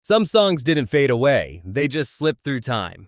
Some songs didn't fade away, they just slipped through time.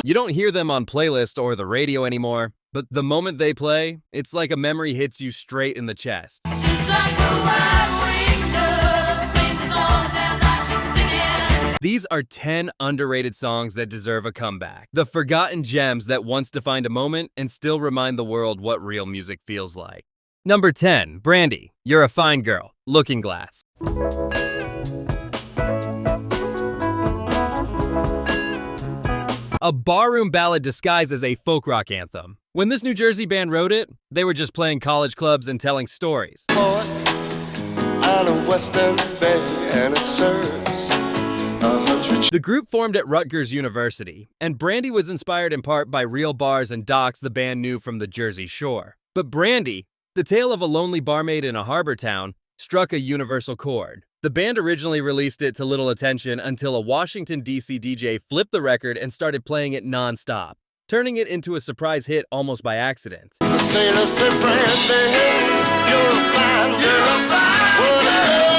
You don't hear them on playlists or the radio anymore, but the moment they play, it's like a memory hits you straight in the chest. These are 10 underrated songs that deserve a comeback. The forgotten gems that once defined a moment and still remind the world what real music feels like. Number 10, Brandy, You're a Fine Girl, Looking Glass. A barroom ballad disguised as a folk rock anthem. When this New Jersey band wrote it, they were just playing college clubs and telling stories. The group formed at Rutgers University, and Brandy was inspired in part by real bars and docks the band knew from the Jersey Shore. But Brandy, the tale of a lonely barmaid in a harbor town, struck a universal chord. The band originally released it to little attention until a Washington, D.C. DJ flipped the record and started playing it non-stop, turning it into a surprise hit almost by accident. The sailors said, Brandy, you're fine, you're fine.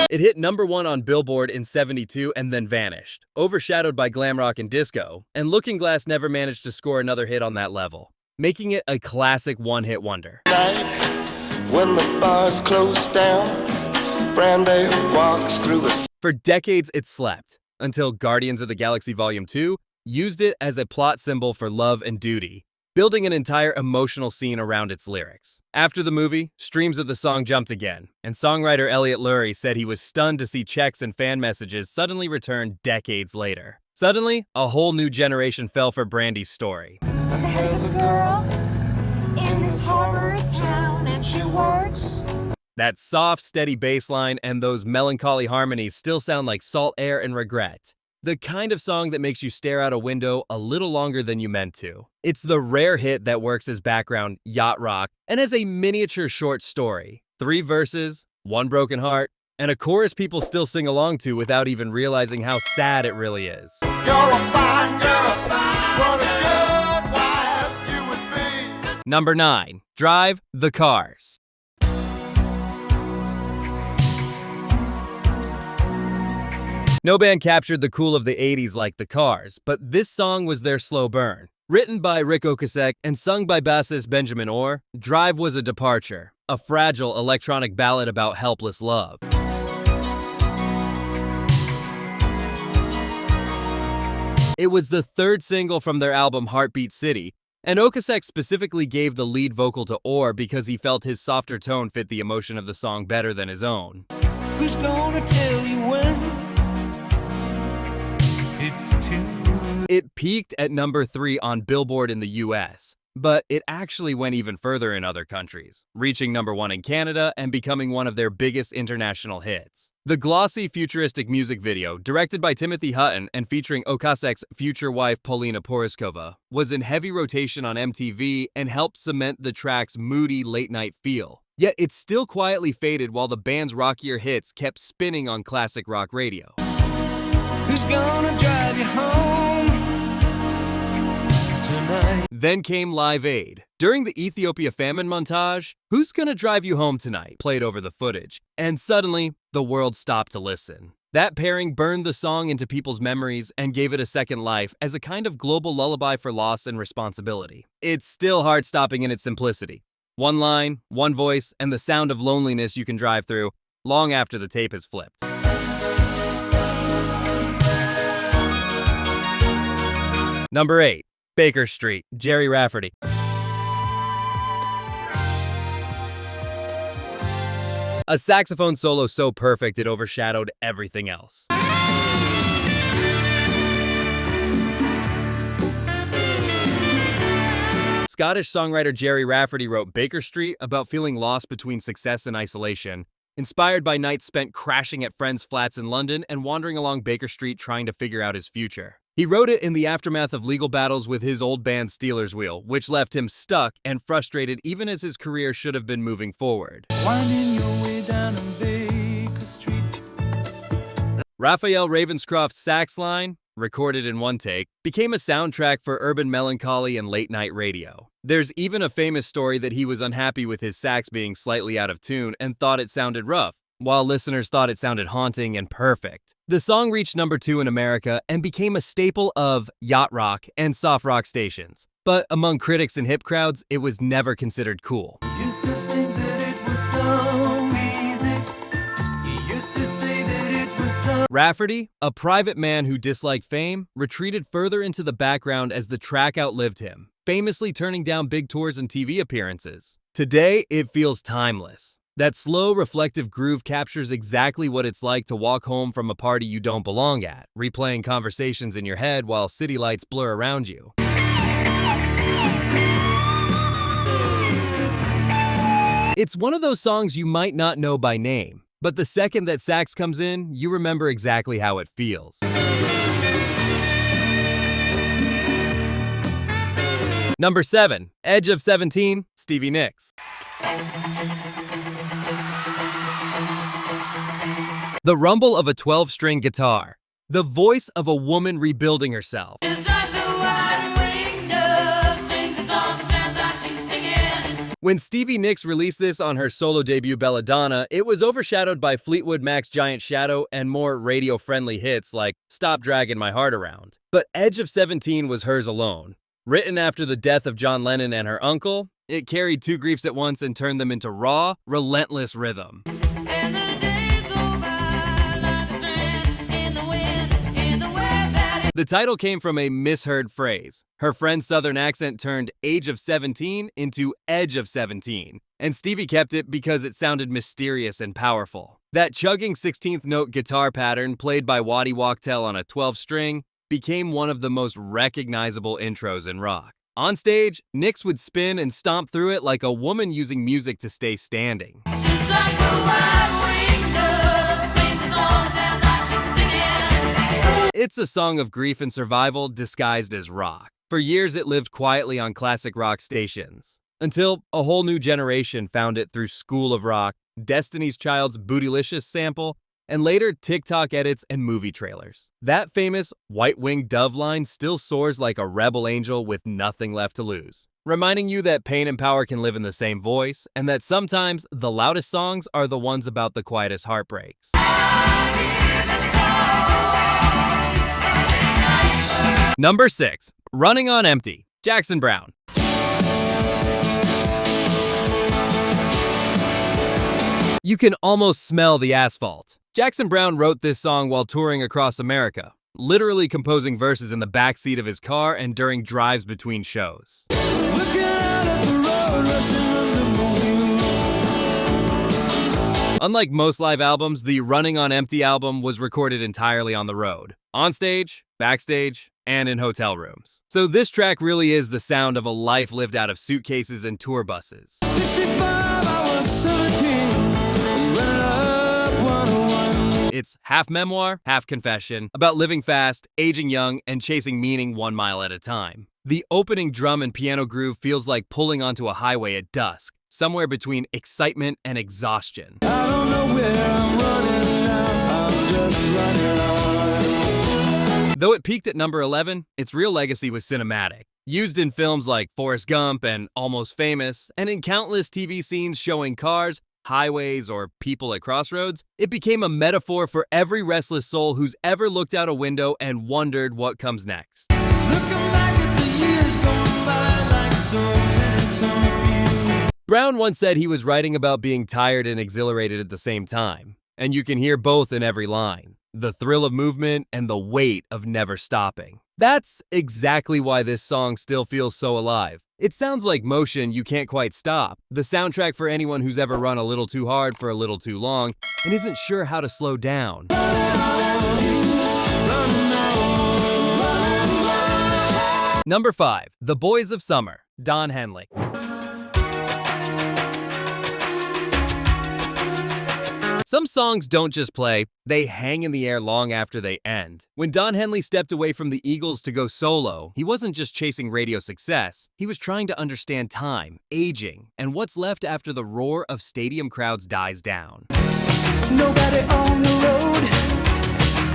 It hit number 1 on Billboard in '72 and then vanished, overshadowed by glam rock and disco, and Looking Glass never managed to score another hit on that level, making it a classic one-hit wonder. When the bars closed down, Brandy walks through a... For decades it slept, until Guardians of the Galaxy Volume 2 used it as a plot symbol for love and duty, building an entire emotional scene around its lyrics. After the movie, streams of the song jumped again, and songwriter Elliot Lurie said he was stunned to see checks and fan messages suddenly return decades later. Suddenly, a whole new generation fell for Brandy's story. There's a girl in this harbor town and she works. That soft, steady bass line and those melancholy harmonies still sound like salt air and regret. The kind of song that makes you stare out a window a little longer than you meant to. It's the rare hit that works as background yacht rock and as a miniature short story. 3 verses, 1 broken heart, and a chorus people still sing along to without even realizing how sad it really is. You're a fine girl, what a good wife you would be. Number 9, Drive the Cars. No band captured the cool of the 80s like the Cars, but this song was their slow burn. Written by Rick Ocasek and sung by bassist Benjamin Orr, Drive was a departure, a fragile electronic ballad about helpless love. It was the 3rd single from their album Heartbeat City, and Ocasek specifically gave the lead vocal to Orr because he felt his softer tone fit the emotion of the song better than his own. Who's gonna tell you when? It peaked at number 3 on Billboard in the US, but it actually went even further in other countries, reaching number 1 in Canada and becoming one of their biggest international hits. The glossy, futuristic music video, directed by Timothy Hutton and featuring Okasek's future wife Paulina Poroskova, was in heavy rotation on MTV and helped cement the track's moody, late-night feel. Yet it still quietly faded while the band's rockier hits kept spinning on classic rock radio. Who's gonna drive you home tonight? Then came Live Aid. During the Ethiopia famine montage, Who's Gonna Drive You Home Tonight played over the footage, and suddenly, the world stopped to listen. That pairing burned the song into people's memories and gave it a second life as a kind of global lullaby for loss and responsibility. It's still heart-stopping in its simplicity. 1 line, 1 voice, and the sound of loneliness you can drive through long after the tape is flipped. Number 8, Baker Street, Gerry Rafferty. A saxophone solo so perfect it overshadowed everything else. Scottish songwriter Gerry Rafferty wrote Baker Street about feeling lost between success and isolation, inspired by nights spent crashing at friends' flats in London and wandering along Baker Street trying to figure out his future. He wrote it in the aftermath of legal battles with his old band Steelers Wheel, which left him stuck and frustrated even as his career should have been moving forward. Winding your way down on Baker Street. Raphael Ravenscroft's sax line, recorded in 1 take, became a soundtrack for urban melancholy and late-night radio. There's even a famous story that he was unhappy with his sax being slightly out of tune and thought it sounded rough, while listeners thought it sounded haunting and perfect. The song reached number 2 in America and became a staple of yacht rock and soft rock stations. But among critics and hip crowds, it was never considered cool. Used to think that it was so easy. You used to say that it was so... Rafferty, a private man who disliked fame, retreated further into the background as the track outlived him, famously turning down big tours and TV appearances. Today, it feels timeless. That slow, reflective groove captures exactly what it's like to walk home from a party you don't belong at, replaying conversations in your head while city lights blur around you. It's one of those songs you might not know by name, but the second that sax comes in, you remember exactly how it feels. Number 7, Edge of 17, Stevie Nicks. The rumble of a 12-string guitar. The voice of a woman rebuilding herself. When Stevie Nicks released this on her solo debut Belladonna, it was overshadowed by Fleetwood Mac's Giant Shadow and more radio-friendly hits like Stop Dragging My Heart Around. But Edge of 17 was hers alone. Written after the death of John Lennon and her uncle, it carried two griefs at once and turned them into raw, relentless rhythm. The title came from a misheard phrase. Her friend's southern accent turned Age of 17 into Edge of 17, and Stevie kept it because it sounded mysterious and powerful. That chugging 16th note guitar pattern played by Waddy Wachtel on a 12-string became one of the most recognizable intros in rock. On stage, Nicks would spin and stomp through it like a woman using music to stay standing. Just like a wide-winged dove, sings a song, sounds like she's singing. It's a song of grief and survival disguised as rock. For years, it lived quietly on classic rock stations, until a whole new generation found it through School of Rock, Destiny's Child's Bootylicious sample, and later TikTok edits and movie trailers. That famous white-winged dove line still soars like a rebel angel with nothing left to lose, reminding you that pain and power can live in the same voice, and that sometimes the loudest songs are the ones about the quietest heartbreaks. Number 6. Running on Empty, Jackson Browne. You can almost smell the asphalt. Jackson Browne wrote this song while touring across America, literally composing verses in the backseat of his car and during drives between shows. Unlike most live albums, the Running on Empty album was recorded entirely on the road, on stage, backstage, and in hotel rooms. So this track really is the sound of a life lived out of suitcases and tour buses. 65, I was 17, running up 101. It's half memoir, half confession, about living fast, aging young, and chasing meaning 1 mile at a time. The opening drum and piano groove feels like pulling onto a highway at dusk, somewhere between excitement and exhaustion. I don't know where I'm running now, I'm just running on. Though it peaked at number 11, its real legacy was cinematic. Used in films like Forrest Gump and Almost Famous, and in countless TV scenes showing cars, highways, or people at crossroads, it became a metaphor for every restless soul who's ever looked out a window and wondered what comes next. Looking back at the years gone by like so few. Browne once said he was writing about being tired and exhilarated at the same time, and you can hear both in every line. The thrill of movement and the weight of never stopping. That's exactly why this song still feels so alive. It sounds like motion you can't quite stop, the soundtrack for anyone who's ever run a little too hard for a little too long and isn't sure how to slow down. Number 5. The Boys of Summer, Don Henley. Some songs don't just play, they hang in the air long after they end. When Don Henley stepped away from the Eagles to go solo, he wasn't just chasing radio success, he was trying to understand time, aging, and what's left after the roar of stadium crowds dies down. Nobody on the road,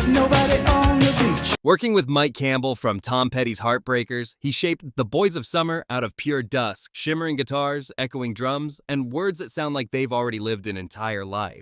nobody on the beach. Working with Mike Campbell from Tom Petty's Heartbreakers, he shaped The Boys of Summer out of pure dusk, shimmering guitars, echoing drums, and words that sound like they've already lived an entire life.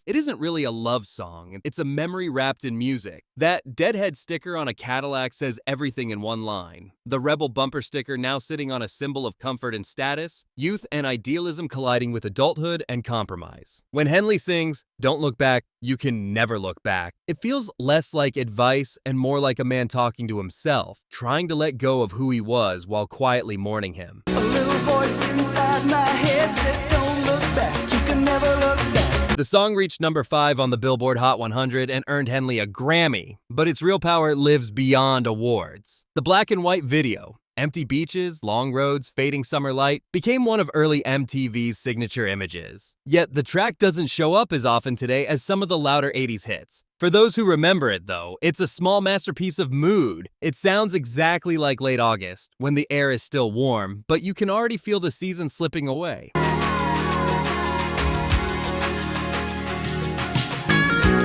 It isn't really a love song, it's a memory wrapped in music. That Deadhead sticker on a Cadillac says everything in one line. The Rebel bumper sticker now sitting on a symbol of comfort and status, youth and idealism colliding with adulthood and compromise. When Henley sings, "Don't look back, you can never look back," it feels less like advice and more like a man talking to himself, trying to let go of who he was while quietly mourning him. A little voice inside my head said, "Don't look back, you can never look back." The song reached number 5 on the Billboard Hot 100 and earned Henley a Grammy, but its real power lives beyond awards. The black and white video, Empty Beaches, Long Roads, Fading Summer Light, became one of early MTV's signature images. Yet the track doesn't show up as often today as some of the louder 80s hits. For those who remember it though, it's a small masterpiece of mood. It sounds exactly like late August, when the air is still warm, but you can already feel the season slipping away.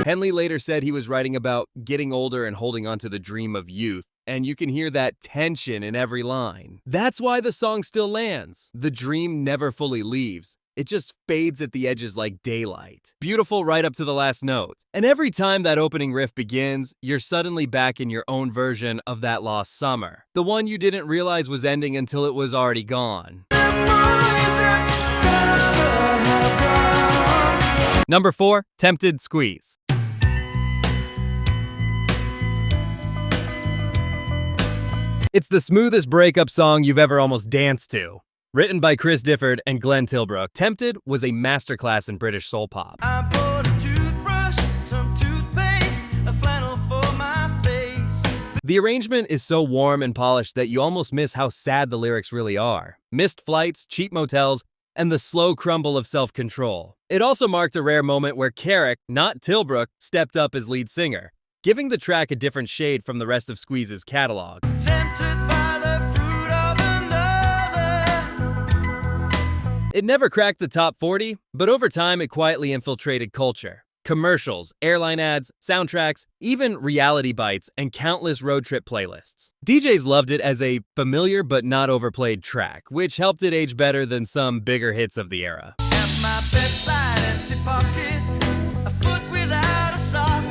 Henley later said he was writing about getting older and holding on to the dream of youth, and you can hear that tension in every line. That's why the song still lands. The dream never fully leaves. It just fades at the edges like daylight. Beautiful right up to the last note. And every time that opening riff begins, you're suddenly back in your own version of that lost summer. The one you didn't realize was ending until it was already gone. Number 4, Tempted Squeeze. It's the smoothest breakup song you've ever almost danced to. Written by Chris Difford and Glenn Tilbrook, Tempted was a masterclass in British soul pop. I bought a toothbrush, some toothpaste, a flannel for my face. The arrangement is so warm and polished that you almost miss how sad the lyrics really are. Missed flights, cheap motels, and the slow crumble of self-control. It also marked a rare moment where Carrick, not Tilbrook, stepped up as lead singer, giving the track a different shade from the rest of Squeeze's catalog. Tempted by the fruit of another. It never cracked the top 40, but over time it quietly infiltrated culture. Commercials, airline ads, soundtracks, even reality bites, and countless road trip playlists. DJs loved it as a familiar but not overplayed track, which helped it age better than some bigger hits of the era. At my bedside, empty pocket, a foot without a sock.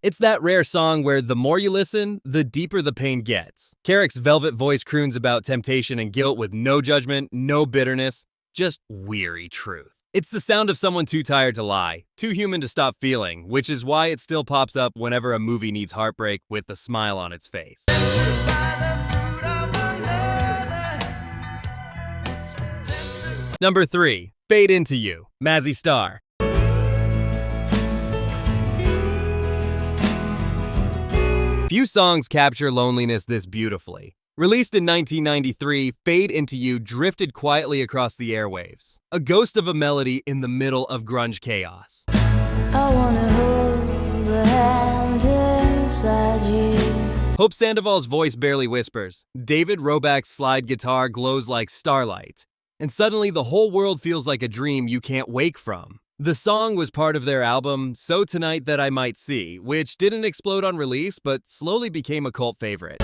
It's that rare song where the more you listen, the deeper the pain gets. Carrick's velvet voice croons about temptation and guilt with no judgment, no bitterness, just weary truth. It's the sound of someone too tired to lie, too human to stop feeling, which is why it still pops up whenever a movie needs heartbreak with a smile on its face. Number 3, Fade Into You, Mazzy Star. Few songs capture loneliness this beautifully. Released in 1993, Fade Into You drifted quietly across the airwaves, a ghost of a melody in the middle of grunge chaos. I wanna hold the hand inside you. Hope Sandoval's voice barely whispers. David Roback's slide guitar glows like starlight, and suddenly the whole world feels like a dream you can't wake from. The song was part of their album, So Tonight That I Might See, which didn't explode on release, but slowly became a cult favorite.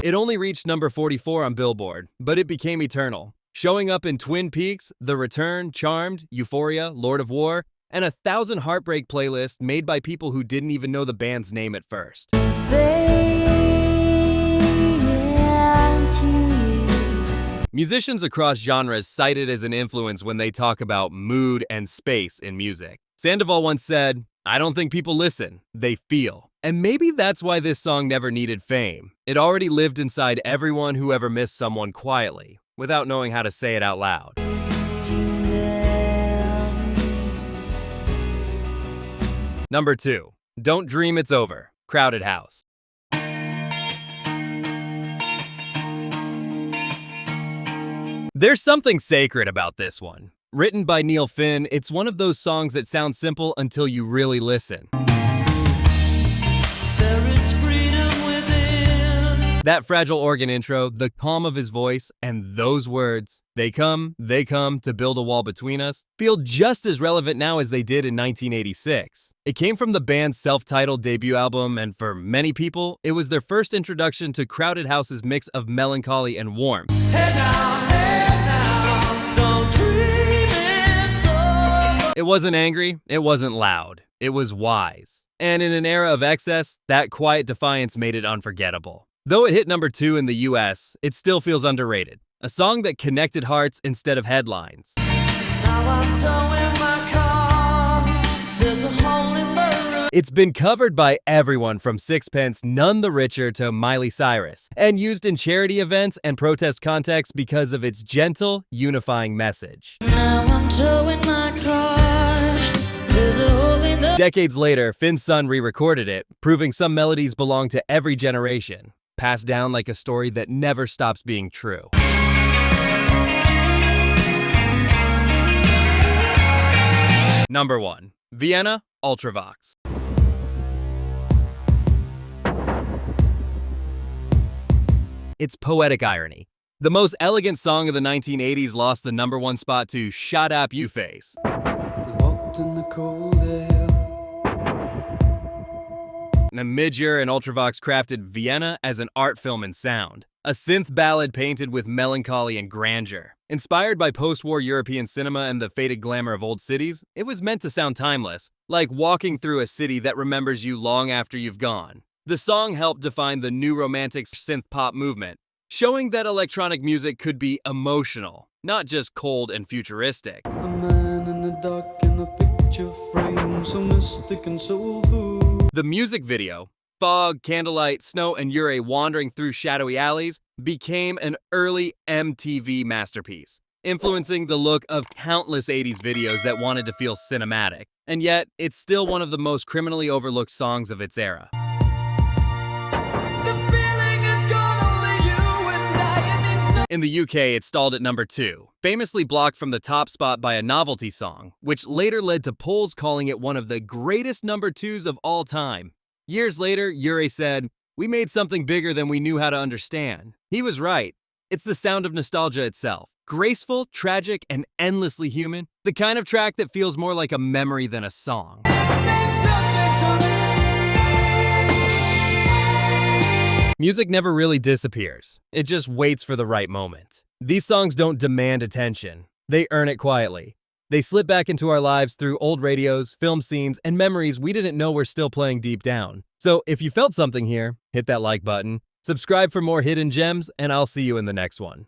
It only reached number 44 on Billboard, but it became eternal, showing up in Twin Peaks, The Return, Charmed, Euphoria, Lord of War, and 1,000 heartbreak playlists made by people who didn't even know the band's name at first. Musicians across genres cite it as an influence when they talk about mood and space in music. Sandoval once said, "I don't think people listen, they feel." And maybe that's why this song never needed fame. It already lived inside everyone who ever missed someone quietly, without knowing how to say it out loud. Number 2, Don't Dream It's Over, Crowded House. There's something sacred about this one. Written by Neil Finn, it's one of those songs that sound simple until you really listen. There is freedom within. That fragile organ intro, the calm of his voice, and those words, they come to build a wall between us, feel just as relevant now as they did in 1986. It came from the band's self-titled debut album, and for many people, it was their first introduction to Crowded House's mix of melancholy and warmth. Hey now, don't dream it's over. It wasn't angry, it wasn't loud, it was wise. And in an era of excess, that quiet defiance made it unforgettable. Though it hit number 2 in the US, it still feels underrated. A song that connected hearts instead of headlines. Now I'm towing my car. There's a hole in the roof. It's been covered by everyone from Sixpence None the Richer to Miley Cyrus, and used in charity events and protest contexts because of its gentle, unifying message. Now I'm towing my car. There's a hole in the... Decades later, Finn's son re-recorded it, proving some melodies belong to every generation, passed down like a story that never stops being true. Number 1. Vienna, Ultravox. It's poetic irony. The most elegant song of the 1980s lost the number 1 spot to Shut Up You Face. We walked in the cold air. And Midyear and Ultravox crafted Vienna as an art film in sound. A synth ballad painted with melancholy and grandeur. Inspired by post-war European cinema and the faded glamour of old cities, it was meant to sound timeless, like walking through a city that remembers you long after you've gone. The song helped define the new romantic synth-pop movement, showing that electronic music could be emotional, not just cold and futuristic. A man in the dark in a picture frame, so mystic and soulful. The music video, fog, candlelight, snow, and Gerry wandering through shadowy alleys, became an early MTV masterpiece, influencing the look of countless 80s videos that wanted to feel cinematic. And yet, it's still one of the most criminally overlooked songs of its era. The feeling is gone, only you and I, it means In the UK, it stalled at number 2, famously blocked from the top spot by a novelty song, which later led to polls calling it one of the greatest number 2s of all time. Years later, Gerry said, "We made something bigger than we knew how to understand." He was right. It's the sound of nostalgia itself. Graceful, tragic, and endlessly human. The kind of track that feels more like a memory than a song. means nothing to me. Music never really disappears. It just waits for the right moment. These songs don't demand attention. They earn it quietly. They slip back into our lives through old radios, film scenes, and memories we didn't know were still playing deep down. So if you felt something here, hit that like button, subscribe for more hidden gems, and I'll see you in the next one.